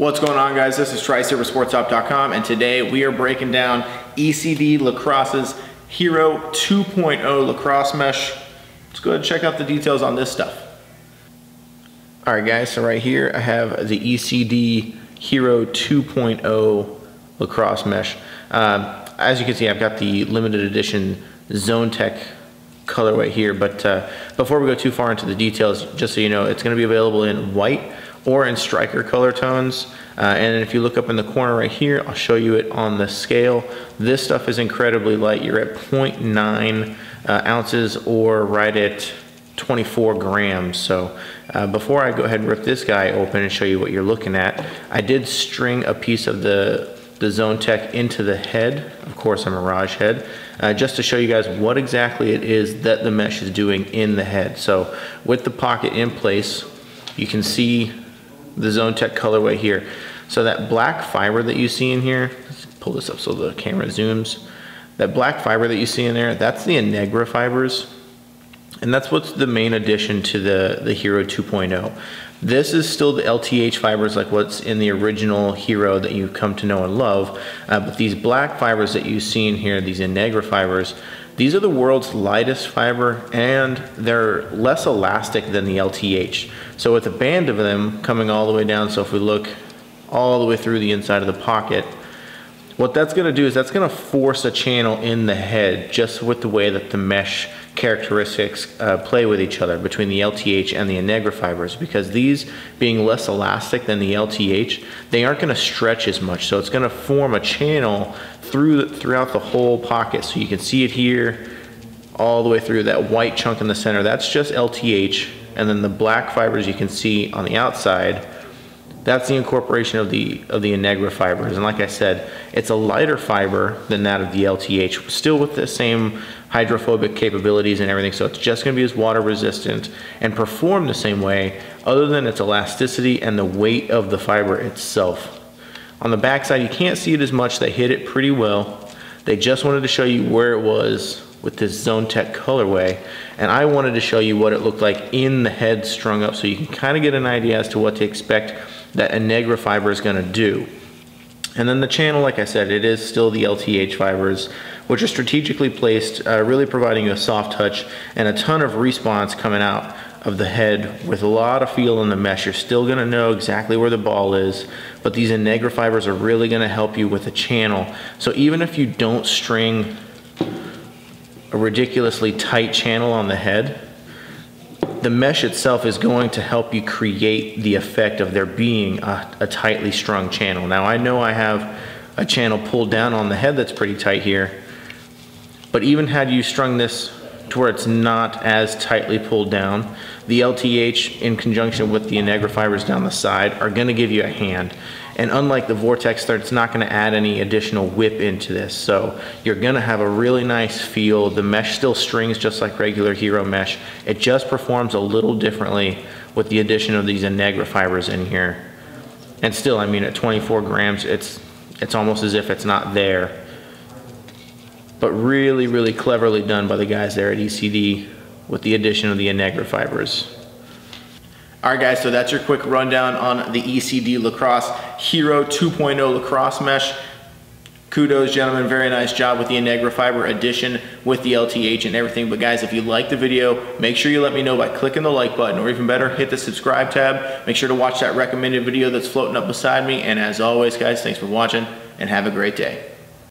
What's going on, guys? This is Trice here with SportStop.com, and today we are breaking down ECD Lacrosse's Hero 2.0 Lacrosse Mesh. Let's go ahead and check out the details on this stuff. All right, guys, so right here I have the ECD Hero 2.0 Lacrosse Mesh. As you can see, I've got the limited edition Zone Tech colorway here, but before we go too far into the details, just so you know, it's going to be available in white or in striker color tones. And if you look up in the corner right here, I'll show you it on the scale. This stuff is incredibly light. You're at 0.9 ounces or right at 24 grams. So before I go ahead and rip this guy open and show you what you're looking at, I did string a piece of the Zone Tech into the head, of course a Mirage head, just to show you guys what exactly it is that the mesh is doing in the head. So with the pocket in place, you can see the Zone Tech colorway here. So that black fiber that you see in here, let's pull this up so the camera zooms. That black fiber that you see in there, that's the Integra Fibers. And that's what's the main addition to the Hero 2.0. This is still the LTH fibers like what's in the original Hero that you've come to know and love. But these black fibers that you see in here, these Integra Fibers, these are the world's lightest fiber, and they're less elastic than the LTH. So with a band of them coming all the way down, so if we look all the way through the inside of the pocket, what that's going to do is that's going to force a channel in the head just with the way that the mesh characteristics play with each other between the LTH and the Integra Fibers, because these being less elastic than the LTH, they aren't going to stretch as much, so it's going to form a channel throughout the whole pocket. So you can see it here all the way through. That white chunk in the center, that's just LTH, and then the black fibers you can see on the outside, that's the incorporation of the Integra Fibers. And like I said, it's a lighter fiber than that of the LTH, still with the same hydrophobic capabilities and everything, so it's just going to be as water resistant and perform the same way, other than its elasticity and the weight of the fiber itself. On the back side, you can't see it as much. They hit it pretty well. They just wanted to show you where it was with this Zone Tech colorway, and I wanted to show you what it looked like in the head strung up, so you can kind of get an idea as to what to expect that Integra fiber is going to do. And then the channel, like I said, it is still the LTH fibers, which are strategically placed, really providing you a soft touch and a ton of response coming out of the head with a lot of feel in the mesh. You're still going to know exactly where the ball is, but these Integra fibers are really going to help you with the channel. So even if you don't string a ridiculously tight channel on the head, the mesh itself is going to help you create the effect of there being a tightly strung channel. Now I know I have a channel pulled down on the head that's pretty tight here, but even had you strung this to where it's not as tightly pulled down, the LTH in conjunction with the Integra Fibers down the side are going to give you a hand. And unlike the Vortex thread, it's not going to add any additional whip into this. So you're going to have a really nice feel. The mesh still strings just like regular Hero mesh. It just performs a little differently with the addition of these Integra Fibers in here. And still, I mean, at 24 grams, it's almost as if it's not there. But really, really cleverly done by the guys there at ECD with the addition of the Integra Fibers. Alright guys, so that's your quick rundown on the ECD Lacrosse Hero 2.0 Lacrosse Mesh. Kudos, gentlemen, very nice job with the Integra Fiber addition with the LTH and everything. But guys, if you liked the video, make sure you let me know by clicking the like button, or even better, hit the subscribe tab. Make sure to watch that recommended video that's floating up beside me. And as always, guys, thanks for watching and have a great day.